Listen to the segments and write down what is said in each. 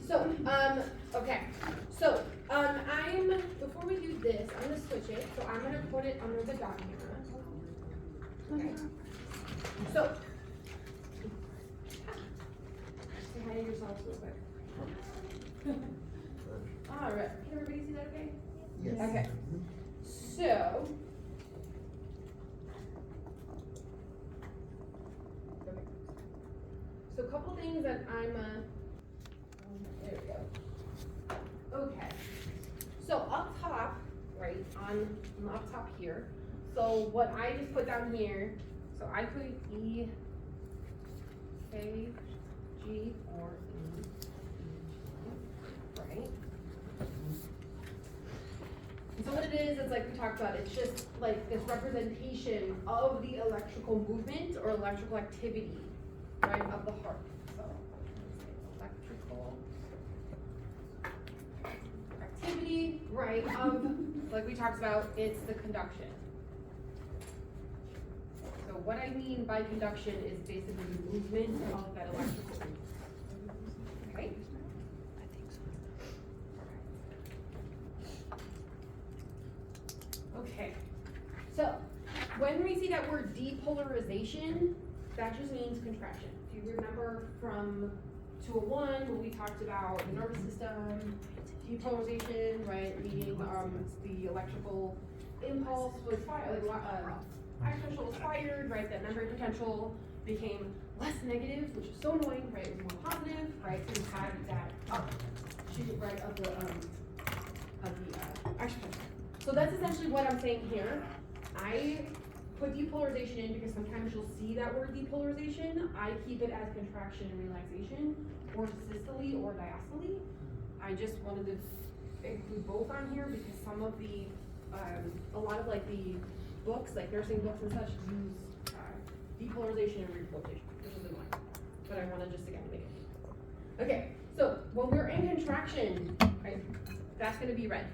So, okay, so, before we do this, I'm gonna switch it, so I'm gonna put it under the dot camera. Okay. So. Say hi to yourselves real quick. Alright, can everybody see that okay? Yes. Okay, so. Okay. So a couple things that there we go. Okay, so up top, right, on up top here, so what I just put down here, so I put E, K, G, or E, right? And so what it is, it's like we talked about, it's just like this representation of the electrical movement or electrical activity, right, of the heart. So, electrical activity, right, of, like we talked about, it's the conduction. So what I mean by conduction is basically the movement of that electrical. Okay? Okay, so when we see that word depolarization, that just means contraction. If you remember from 201, when we talked about the nervous system, depolarization, right, meaning the electrical impulse was fired, action potential was fired, right, that membrane potential became less negative, which is so annoying, right, it was more positive, right, so you had that up shoot, right, of the action potential. So that's essentially what I'm saying here. I put depolarization in because sometimes you'll see that word depolarization. I keep it as contraction and relaxation, or systole or diastole. I just wanted to include both on here because some of the, a lot of like the books, like nursing books and such, use depolarization and repolarization, which is annoying. But I wanted just again to make it. Okay, so when we're in contraction, right, that's gonna be red.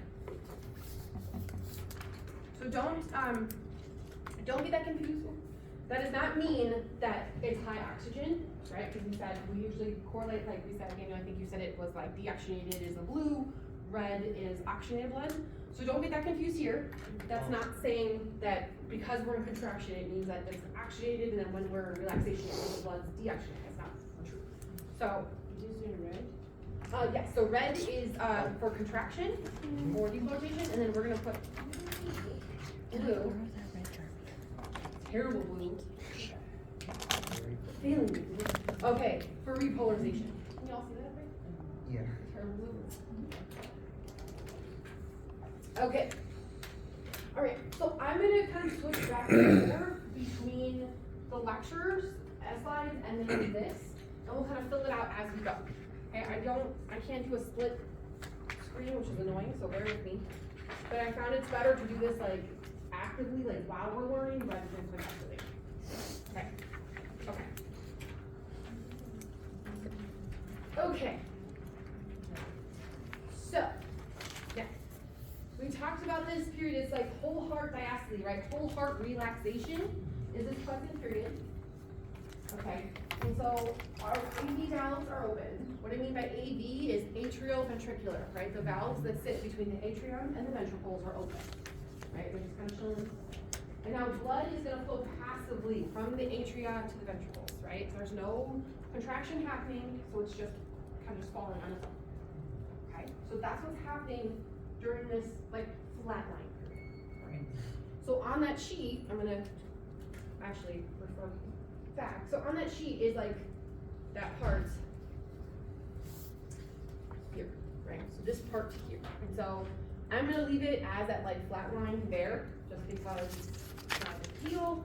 So don't get that confused. That does not mean that it's high oxygen, right? Because we said we usually correlate, like we said, Daniel, I think you said it was like deoxygenated is the blue, red is oxygenated blood. So don't get that confused here. That's not saying that because we're in contraction, it means that it's oxygenated, and then when we're in relaxation, the blood's deoxygenated. That's not true. So, did you say red? Yes, so red is for contraction, or depolarization, and then we're gonna put blue. Terrible blue. Feeling blue. Okay, for repolarization. Can y'all see that right? Yeah. Terrible blue. Okay. Alright, so I'm gonna kind of switch back and forth between the lectures, slides, and then this, and we'll kind of fill it out as we go. Okay, I can't do a split screen, which is annoying, so bear with me. But I found it's better to do this like actively, like while we're learning, rather than passively. Okay. Okay. So, next. We talked about this period, it's like whole heart diastole, right? Whole heart relaxation is this pleasant period. Okay, and so our AV valves are open. What I mean by AV is atrioventricular, right? The valves that sit between the atrium and the ventricles are open, right? They're just kind of chilling. And now blood is going to flow passively from the atria to the ventricles, right? So there's no contraction happening, so it's just kind of just falling on its own. Okay, so that's what's happening during this like flatline period. Right? So on that sheet, I'm gonna actually refer back. So on that sheet is like that part here, right? So this part here. And so I'm gonna leave it as that like flat line there, just because it's not a big deal.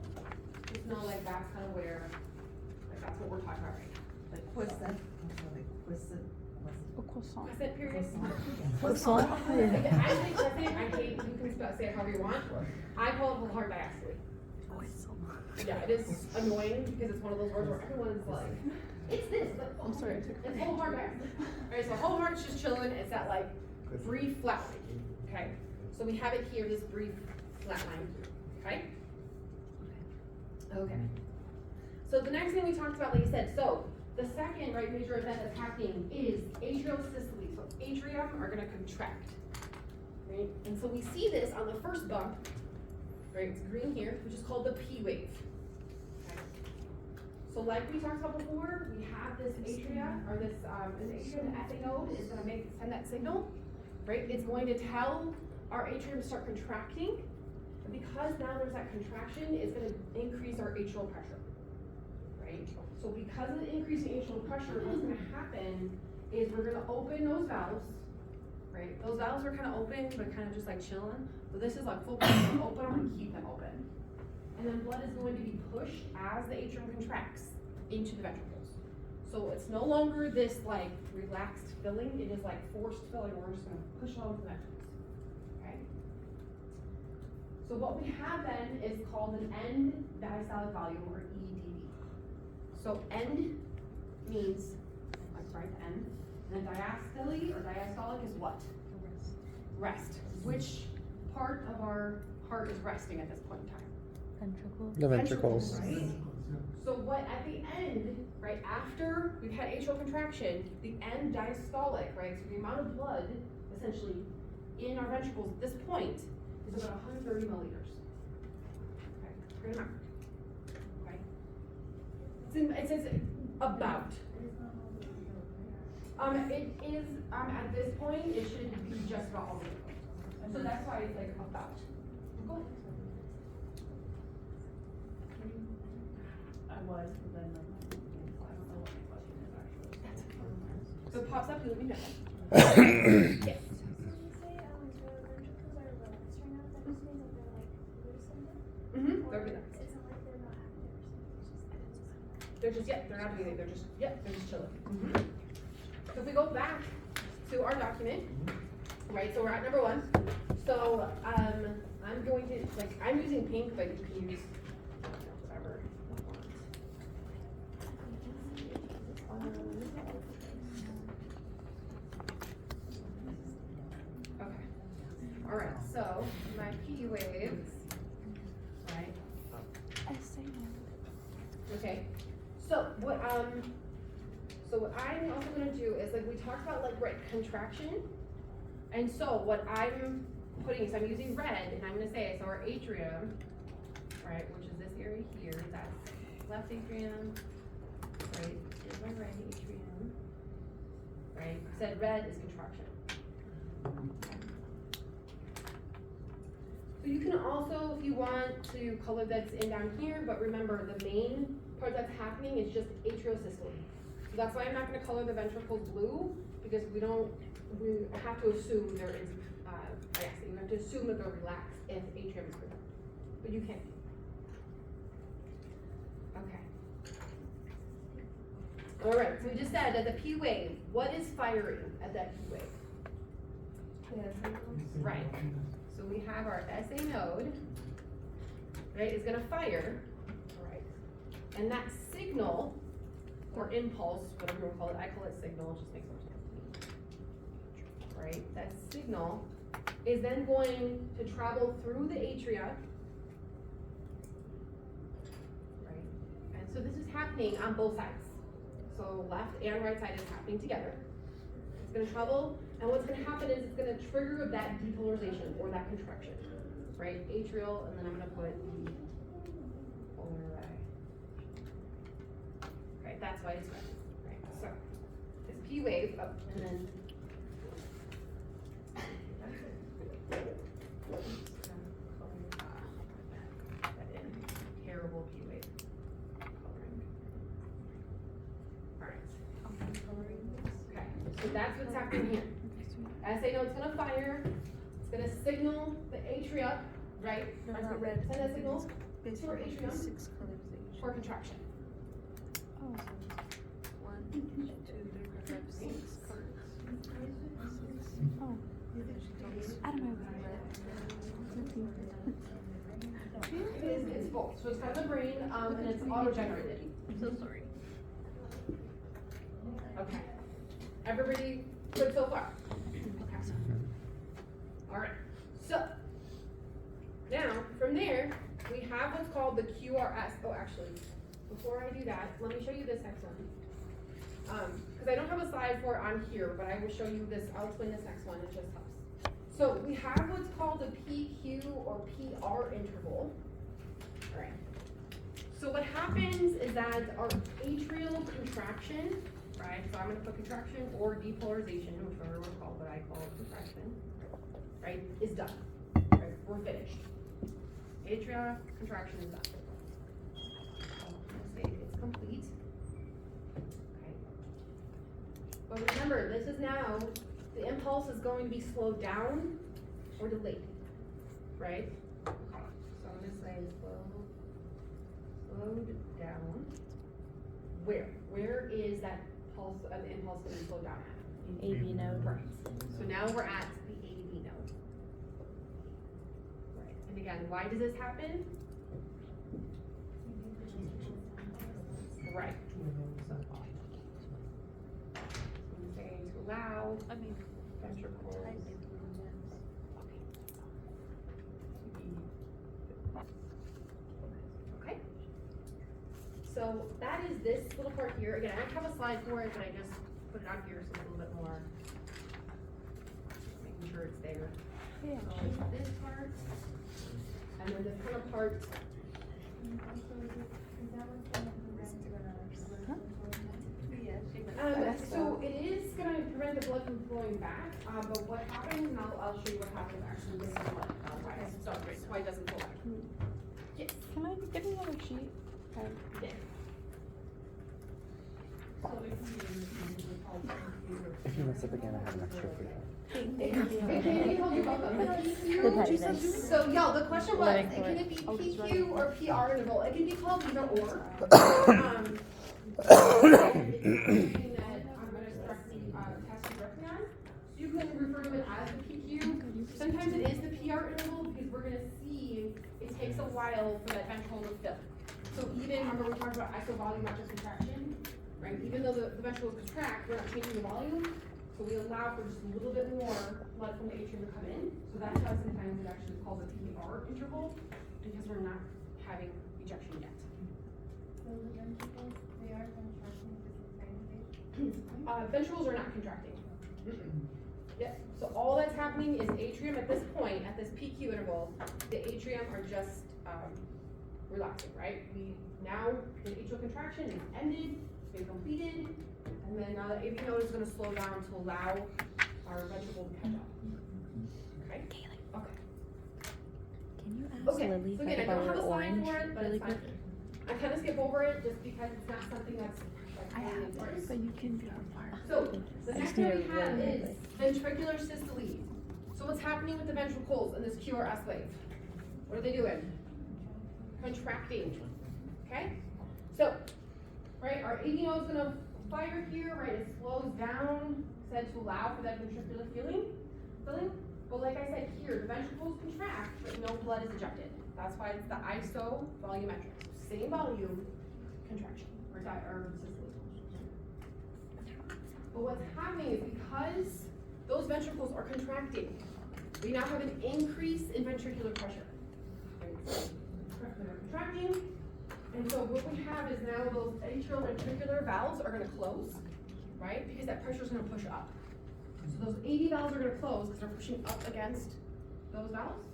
Just know like that's kind of where, like that's what we're talking about right now. Like Croissant. Crescent period. Croissant. I think crescent, I hate, you can say it however you want. I call it whole heart diastole. Yeah, it is annoying because it's one of those words where everyone's like, it's this, but I'm sorry, I took it's whole heart diastole. Alright, so whole heart's just chilling, it's that like brief flat line, okay? So we have it here, this brief flat line, okay? Okay. So the next thing we talked about, like I said, so The second, right, major event that's happening is atriosystole. So atrium are gonna contract, right? And so we see this on the first bump, right, it's green here, which is called the P wave. Okay. So like we talked about before, we have this atria, or this atrium SA node is gonna send that signal, right? It's going to tell our atrium to start contracting, and because now there's that contraction, it's gonna increase our atrial pressure, right? So because of the increase in atrial pressure, what's gonna happen is we're gonna open those valves, right? Those valves are kind of open, but kind of just like chilling. So this is like full pressure, open them and keep them open. And then blood is going to be pushed as the atrium contracts into the ventricles. So it's no longer this like relaxed filling, it is like forced filling. We're just gonna push it all into the ventricles, okay? So what we have then is called an end diastolic volume, or EDV. So end means, let's write the end, and then diastole or diastolic is what? Rest. Which part of our heart is resting at this point in time? Ventricles. The ventricles. Right? So what at the end, right, after we've had atrial contraction, the end diastolic, right, so the amount of blood, essentially, in our ventricles at this point is about 130 milliliters. Okay, great amount. Okay. It says about. It is, at this point, it should be just about all the way. So that's why it's like about. Go ahead. I was, but then like, I don't know what my question is actually. That's fine. So it pops up, you let me know. Yes. So when you say the ventricles are relaxed right now, that just means that they're like loose in them? Mm-hmm, Or they're relaxed. it's not like they're not active or something, it's just They're just, yeah, they're not doing anything, they're just chilling. So if we go back to our document, right, so we're at number 1. So, I'm going to, like, I'm using pink, but you can use whatever you want. Okay. All right, so my P waves, right? Okay, so what I'm also gonna do is, like, we talked about, like, right, contraction. And so what I'm putting is I'm using red, and I'm gonna say, so our atrium, right, which is this area here, that's left atrium, right, is my right atrium, right? Said red is contraction. So you can also, if you want to color that's in down here, but remember the main part that's happening is just atriosystole. So that's why I'm not gonna color the ventricles blue, because we have to assume there is, you have to assume that they're relaxed if atrium is present, but you can't. Okay. All right, so we just said that the P wave, what is firing at that P wave? Right. So we have our SA node, right, is gonna fire, right, and that signal, or impulse, whatever you want to call it, I call it signal, it just makes more sense to me. Right, that signal is then going to travel through the atria, right, and so this is happening on both sides. So left and right side is happening together. It's gonna travel, and what's gonna happen is it's gonna trigger that depolarization or that contraction, right? Atrial, and then I'm gonna put the polar ray. Right, that's why it's red, right? So it's P wave up, and then that in terrible P wave coloring. All right. Okay, so that's what's happening here. SA node's gonna fire. It's gonna signal the atria, right? Send that signal to our atrium for contraction. Oh, so 1, 2, 3, 4, 5, 6 cards. Oh, I don't know. It's both. So it's kind of the brain, and it's auto-generated. I'm so sorry. Okay. Everybody good so far? Okay. All right. So now from there we have what's called the QRS. Oh, actually, before I do that, let me show you this next one. cause I don't have a slide for it on here, but I will show you this, I'll explain this next one, it just helps. So we have what's called a PQ or PR interval. Alright. So what happens is that our atrial contraction, right, so I'm gonna put contraction or depolarization, whichever one call it, but I call it contraction, right, is done. Right, we're finished. Atrial contraction is done. Say it's complete. Okay. But remember, this is now, the impulse is going to be slowed down or delayed, right? Okay. So I'm gonna say slowed down. Where? Where is that pulse, the impulse gonna be slowed down at? AV node. Right. So now we're at the AV node. Right. And again, why does this happen? Right. So I'm saying to allow I mean, ventricles. Okay. So that is this little part here. Again, I don't have a slide for it, but I just put it on here so it's a little bit more, making sure it's there. yeah. So it's this part, and then this kind of part. So it is gonna prevent the blood from flowing back, but what happens, and I'll show you what happens actually with the blood. Okay, so that's why it doesn't flow back. Yes, Can I get another sheet? yes. If you mess up again, I have an extra for you. Okay, can you hold your both up? The pettiness. So y'all, the question was, Letting can it be I'll just write PQ or PR interval? It can be called either or. It's something that I'm gonna start the test to recognize. You can refer to it as the PQ. Sometimes it is the PR interval because we're gonna see it takes a while for that ventricle to fill. So even, remember we talked about isovolumetric contraction, right? Even though the ventricles contract, we're not changing the volume. So we allow for just a little bit more blood from the atrium to come in. So that's why sometimes it actually is called the PR interval because we're not having ejection yet. So the ventricles, they are contracting at the same time. Ventricles are not contracting. Yep, so all that's happening is atrium at this point, at this PQ interval, the atrium are just, relaxing, right? Now, the atrial contraction is ended, it's been completed, and then now the AV node is gonna slow down to allow our ventricle to catch up. Okay? Okay. Can you ask Okay, Lily so if I again, could I don't have borrow a slide orange for it, but really it's fine. quick? I kinda skip over it just because it's not something that's like I really have important. it, but you can be on fire. So, the I next just one need we it have really is ventricular systole. So what's happening with the ventricles in this QRS wave? What are they doing? Contracting, okay? So, right, our AV node is gonna fire here, right, it slows down, said to allow for that ventricular filling. But like I said here, the ventricles contract, but no blood is ejected. That's why it's the isovolumetric, same volume, contraction, or systole. But what's happening is because those ventricles are contracting, we now have an increase in ventricular pressure. Right? So they're contracting, and so what we have is now those atrial ventricular valves are gonna close, right? Because that pressure is gonna push up. So those AV valves are gonna close because they're pushing up against those valves.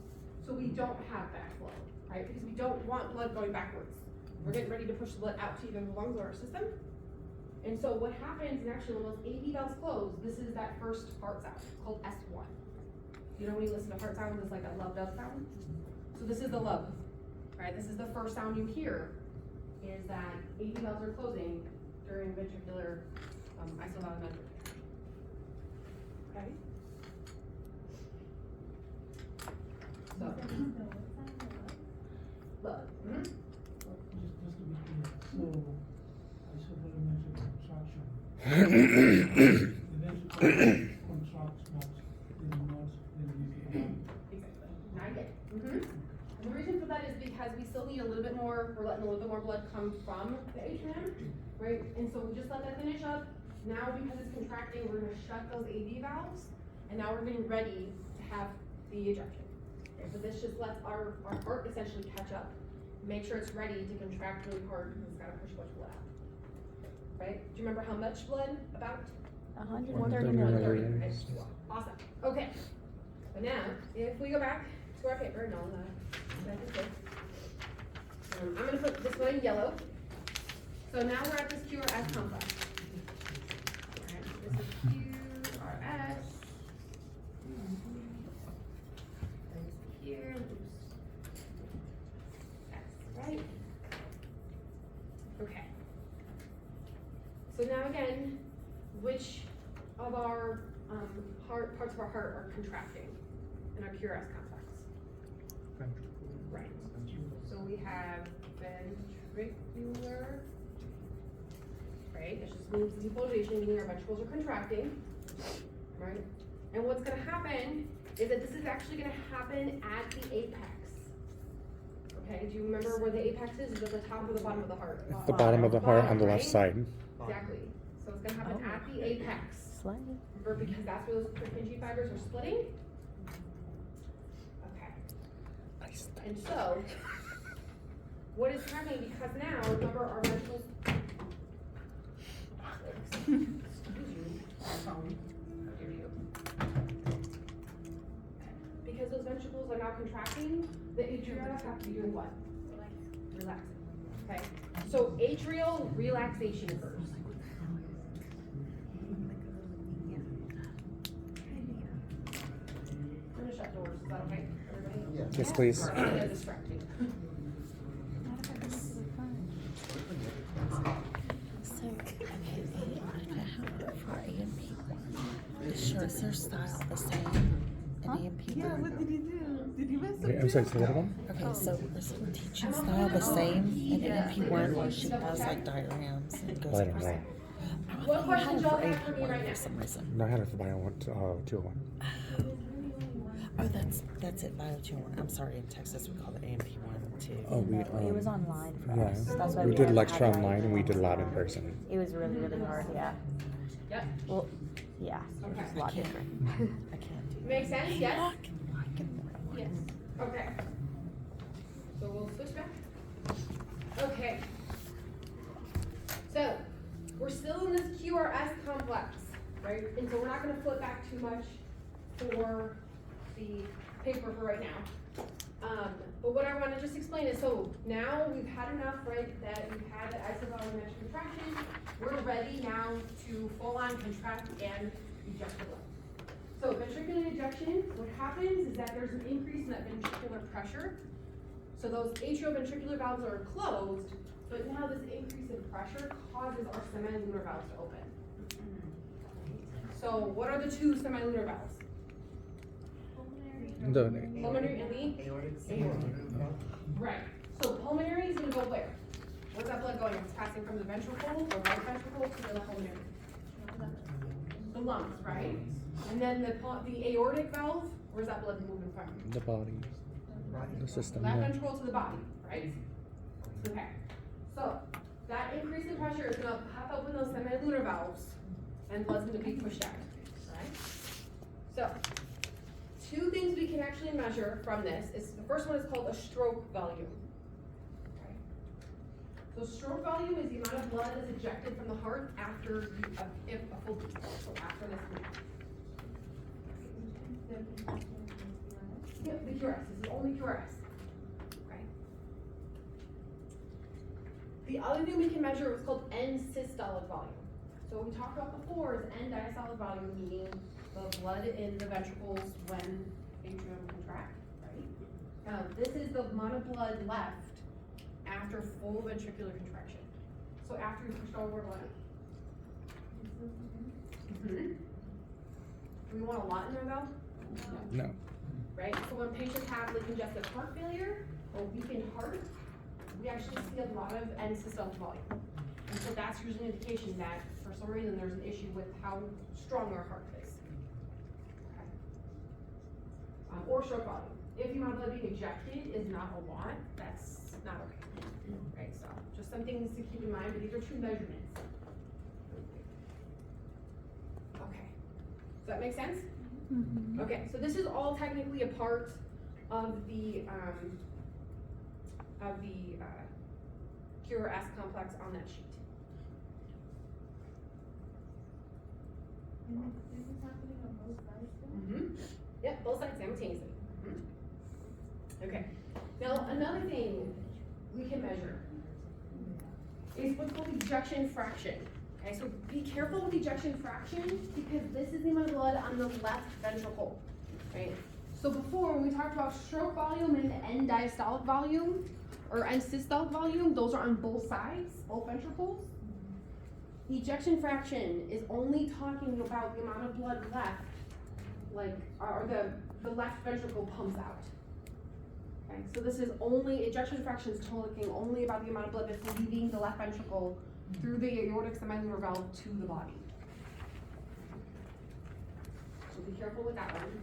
So we don't have backflow, right? Because we don't want blood going backwards. We're getting ready to push the blood out to either the lungs or our system. And so what happens, and actually when those AV valves close, this is that first heart sound called S1. You know when you listen to heart sounds, it's like a lub dub sound? So this is the lub, right? This is the first sound you hear, is that AV valves are closing during ventricular isovolumetric. Okay? So, lub. Mm-hmm. Just to be clear, so isovolumetric contraction. The ventricle contracts but they do not release the Exactly. Not yet. And the reason for that is because we still need a little bit more, we're letting a little bit more blood come from the atrium, right? And so we just let that finish up. Now because it's contracting, we're gonna shut those AV valves, and now we're getting ready to have the ejection. Okay, so this just lets our heart essentially catch up, make sure it's ready to contract really hard because it's gotta push much blood out. right? Do you remember how much blood? About 130 130. milliliters. Awesome. Okay. So now, if we go back to our paper, no, back to this. I'm gonna put this one in yellow. So now we're at this QRS complex. Alright, this is QRS. And here, oops. That's right. Okay. So now again, which of our parts of our heart are contracting in our QRS complex? Right. So we have ventricular, right? That just means depolarization, meaning our ventricles are contracting, right? And what's gonna happen is that this is actually gonna happen at the apex. Okay, do you remember where the apex is? Is it at the top or the bottom of the heart? The bottom of the heart on the left right? side. Exactly. So it's gonna happen at the apex. Slightly. Because that's where those Purkinje fibers are splitting. Okay. Nice. And so, what is happening, because now, remember our ventricles. Excuse you, phone. How dare you. Because those ventricles are now contracting, the atria have to be doing what? Relaxing. Okay, so atrial relaxation first. I'm gonna shut doors, is that okay, everybody? Yes, please. They're distracting. So, okay, for AMP1, is their style the same in AMP1? Yeah, what did you do? Did you mess up? Wait, I'm sorry, say that again? Okay, so is her teaching style the same in AMP1 or she has like diagrams and goes I don't over know. What questions y'all have for me right now? for some reason? No, I had it for bio 201. Oh, that's it, Bio 201. I'm sorry, in Texas we call it AMP1 too. Oh, we, It was online for yeah. us. That's why We did had lecture it. online and we did lab in person. It was really, really hard, yeah. Yep, Well, yeah, it was a lot Okay. different. I can't do that. makes sense, yes? I can Yes. Okay. So we'll switch back. Okay. So, we're still in this QRS complex, right? And so we're not gonna flip back too much for the paper for right now. But what I wanna just explain is, so now we've had enough, right, that we've had the isovolumetric contraction. We're ready now to full on contract and eject the blood. So ventricular ejection, what happens is that there's an increase in that ventricular pressure. So those atrioventricular valves are closed, but now this increase in pressure causes our semilunar valves to open. So what are the two semilunar valves? Pulmonary and the aortic. Right. So pulmonary is gonna go where? Where's that blood going? It's passing from the ventricle or right ventricle to the pulmonary. The lungs, right? And then the aortic valve, where's that blood moving from? The body. The system. Left Yeah. ventricle to the body, right? Okay. So that increase in pressure is gonna pop open those semilunar valves and blood's gonna be pushed out, right? So, two things we can actually measure from this is, the first one is called a stroke volume. Okay. So stroke volume is the amount of blood that's ejected from the heart after if a full beat, so after this beat. Yep, the QRS, this is only QRS. Okay. The other thing we can measure is called end-systolic volume. So what we talked about before is end-diastolic volume, meaning the blood in the ventricles when atrium contract, right? This is the amount of blood left after full ventricular contraction. So after we pushed all our blood. Do we want a lot in there though? No. Right? So when patients have like congestive heart failure or weakened heart, we actually see a lot of end-systolic volume. And so that's usually an indication that for some reason there's an issue with how strong our heart is. Okay. Or stroke volume. If the amount of blood being ejected is not a lot, that's not okay. Right? So just some things to keep in mind, but these are two measurements. Okay. Does that make sense? Okay, so this is all technically a part of the QRS complex on that sheet. And this is happening on both sides though? Mm-hmm. Yep, both sides simultaneously. Mhm. Okay, now another thing we can measure is what's called ejection fraction. Okay, so be careful with ejection fraction because this is the amount of blood on the left ventricle, right? So before, when we talked about stroke volume and end diastolic volume, or end systolic volume, those are on both sides, both ventricles. Ejection fraction is only talking about the amount of blood left, like, or the left ventricle pumps out. Okay, so this is only, ejection fraction is talking only about the amount of blood that's leaving the left ventricle through the aortic semilunar valve to the body. So be careful with that one.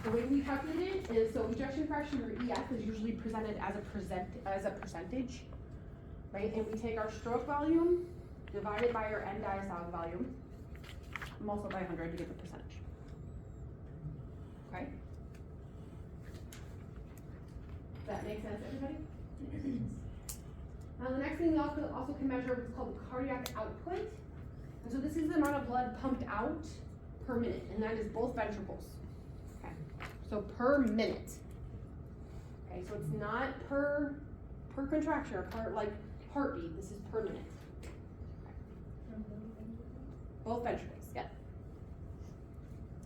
The way we calculate it is, so ejection fraction, or EF, is usually presented as a percentage, right? And we take our stroke volume divided by our end diastolic volume, multiplied by 100 to get the percentage. Okay? Does that make sense, everybody? Now the next thing we also can measure is called the cardiac output. And so this is the amount of blood pumped out per minute, and that is both ventricles. Okay, so per minute. Okay, so it's not per contraction or per like heartbeat. This is per minute. Okay. Both ventricles, yeah.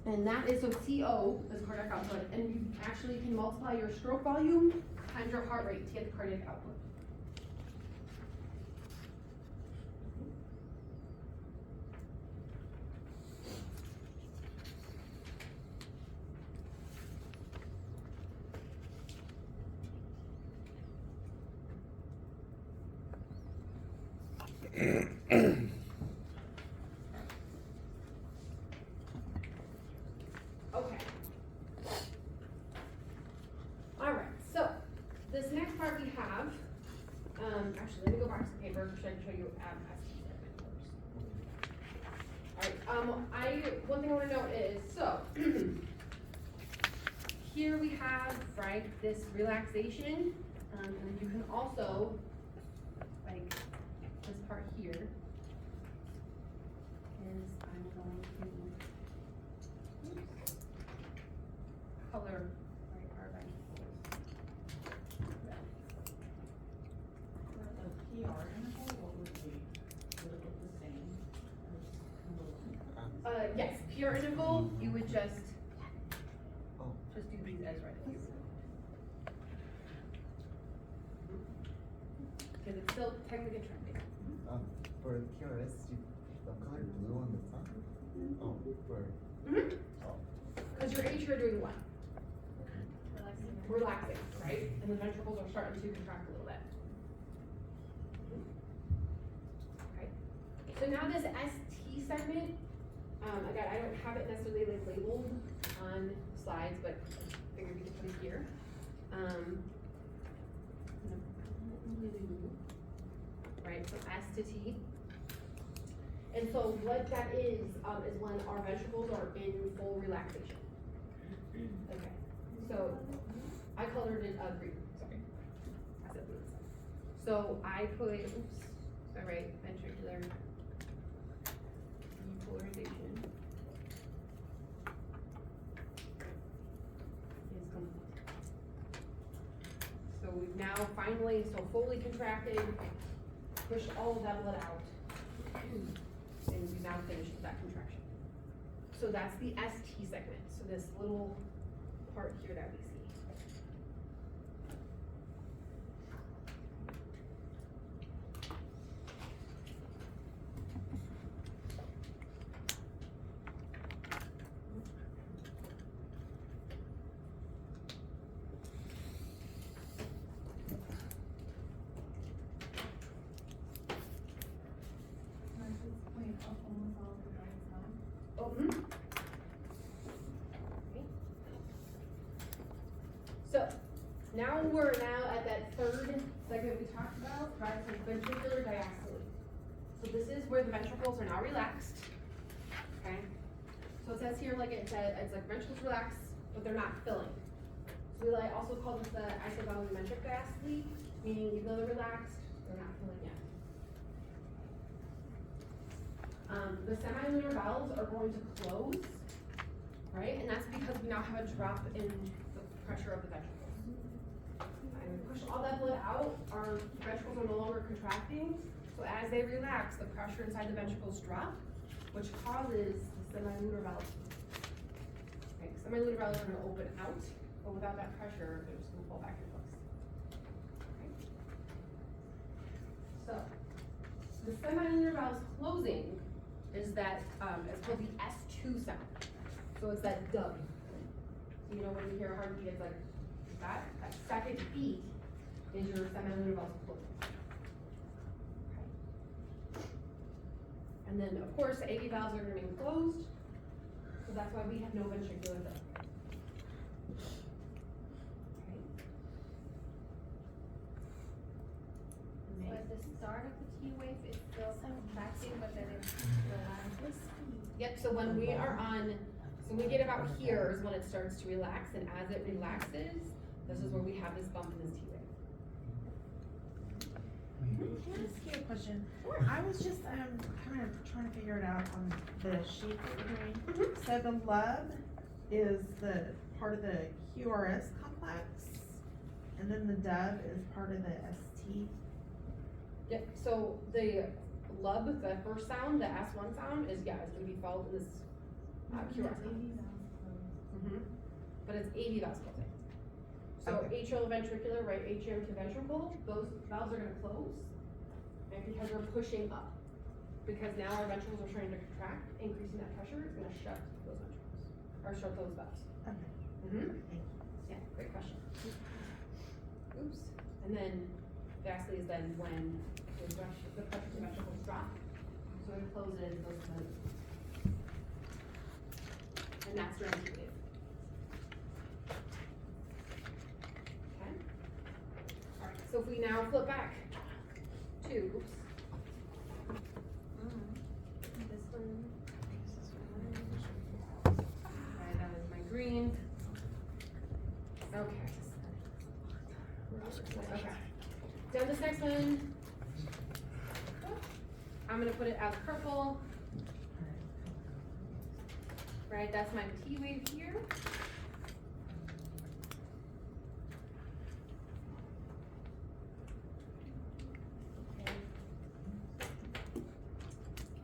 And that is, so CO is cardiac output, and you actually can multiply your stroke volume times your heart rate to get the cardiac output. Okay. Alright, so this next part we have, actually let me go back to the paper so I can show you Alright, one thing I wanna note is, so, here we have, right, this relaxation, and you can also, like, this part here is, I'm going to color, right, our vegetables. The PR interval, what would it look the same? Yes, pure interval, you would just do these as right here. Because it's still technically trending. For QRS, the color blue on the top? Oh, for, Mm-hmm. oh, Because your atria are doing what? okay. Relaxing, right? And the ventricles are starting to contract a little bit. Okay. So now this ST segment, again, I don't have it necessarily like labeled on slides, but I figured we could put it here. Right, so S to T. And so what that is when our ventricles are in full relaxation. Okay, so I colored it green, sorry. I said blue. So I put, oops, sorry, ventricular depolarization is complete. So we've now finally, so fully contracted, pushed all of that blood out, and we now finished with that contraction. So that's the ST segment, so this little part here that we see. Oh, mhm. Okay. So, now we're at that third segment we talked about, right, so ventricular diastole. So this is where the ventricles are now relaxed, okay? So it says here, like it said, it's like ventricles relaxed, but they're not filling. So we like also call this the isovolumetric diastole, meaning even though they're relaxed, they're not filling yet. The semilunar valves are going to close, right? And that's because we now have a drop in the pressure of the ventricles. And we push all that blood out, our ventricles are no longer contracting, so as they relax, the pressure inside the ventricles drop, which causes the semilunar valves. Okay, semilunar valves are gonna open out, but without that pressure, they're just gonna fall back in place. Okay? So, the semilunar valves closing is that, it's called the S2 sound. So it's that dub. So you know when you hear a heartbeat, it's like that second beat is your semilunar valves closing. Okay. And then, of course, the AV valves are gonna remain closed, so that's why we have no ventricular dub. So at the start of the T wave, it's still contracting, but then it relaxes. Yep, so when we are on, so we get about here is when it starts to relax, and as it relaxes, this is where we have this bump in this T wave. Can I ask you a question? I was just, kind of trying to figure it out on the sheet that you're doing. So the lub is the part of the QRS complex, and then the dub is part of the ST. Yep, so the lub, the first sound, the S1 sound is, yeah, it's gonna be followed in this, QRS. But it's AV valves closing. So Okay. atrioventricular, right, atrium to ventricle, those valves are gonna close. And because we're pushing up, because now our ventricles are starting to contract, increasing that pressure, it's gonna shut those ventricles, or shut those valves. Okay. Mm-hmm. Thank you. Yeah, great question. Oops, and then lastly is then when the pressure of the ventricles drop, so it closes those valves. And that's during the wave. Okay? Alright, so if we now flip back to, oops. This one. Okay, that was my green. Okay. Okay. Down this next one. I'm gonna put it as purple. Right, that's my T wave here. Okay.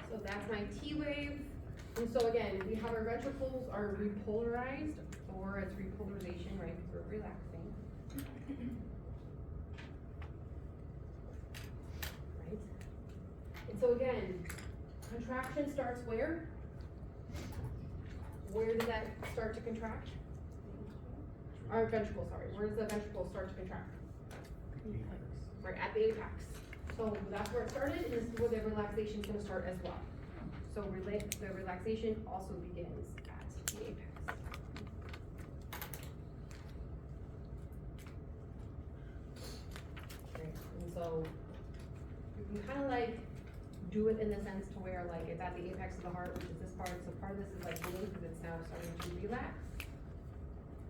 So that's my T wave. And so again, we have our ventricles are repolarized, or it's repolarization, right, because we're relaxing. Right? And so again, contraction starts where? Where does that start to contract? Our ventricle, sorry. Where does the ventricle start to contract? Right, at the apex. So that's where it started, and this is where the relaxation is gonna start as well. So the relaxation also begins at the apex. Right, and so you can kind of like do it in the sense to where like it's at the apex of the heart, which is this part. So part of this is like blue because it's now starting to relax,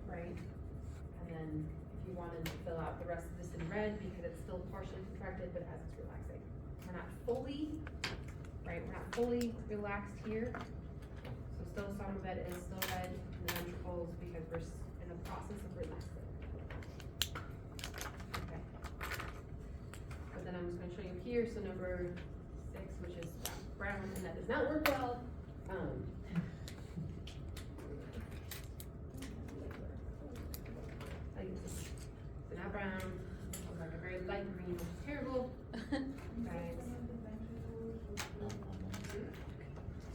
right? And then if you wanted to fill out the rest of this in red because it's still partially contracted, but as it's relaxing. We're not fully, right? We're not fully relaxed here. So still some of it is still red in the ventricles because we're in the process of relaxing. Okay. But then I'm just gonna show you here, so number 6, which is brown, and that does not work well. I use this. So now brown, looks like a very light green, which is terrible. Right.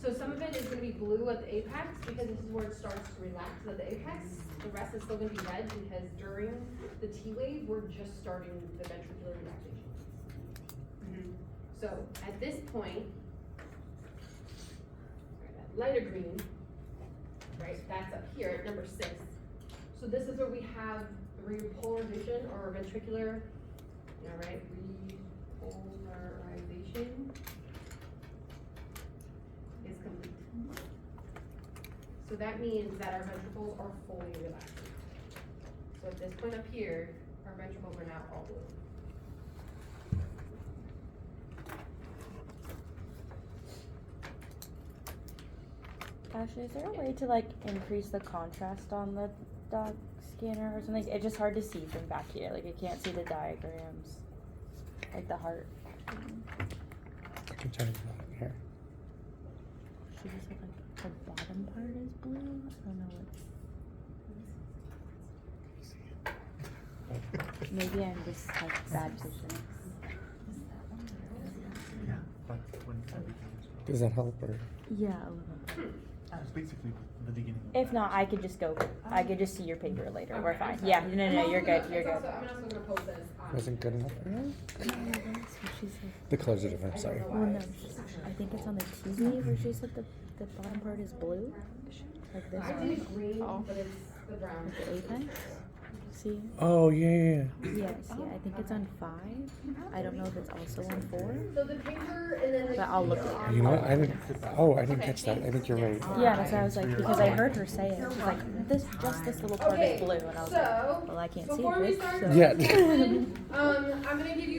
So some of it is gonna be blue at the apex because this is where it starts to relax at the apex. The rest is still gonna be red because during the T wave, we're just starting the ventricular relaxation. So at this point, that lighter green, right, that's up here at number 6. So this is where we have the repolarization or ventricular, right, repolarization is complete. So that means that our ventricles are fully relaxed. So at this point up here, our ventricles are now all blue. Ashley, is there a way to like increase the contrast on the dog scanner or something? It's just hard to see from back here. Like I can't see the diagrams, like the heart. I can turn it on here. She just said like the bottom part is blue. I don't know what. Maybe I'm just like bad vision. Yeah, but when that becomes. Does that help or? Yeah, a little. It's basically the beginning. If not, I could just go. I could just see your paper later. We're fine. Yeah, no, you're good. You're good. I'm also gonna post this on. Wasn't good enough for her? No, that's what she said. The colors are different, sorry. Well, no, I think it's on the TV where she said the bottom part is blue, like this I one, did green, Oh. but it's the brown. like the apex. See? Oh, yeah. Yes, yeah, I think it's on 5. I don't know if it's also on 4. So the paper and then the. But I'll look at You know what? I didn't catch that. I think you're right. Yeah, that's why I was like, because I heard her say it. She's like, this little part Okay, is blue, and I was so, like, well, I can't see before we this. start- So. Yeah. I'm gonna give you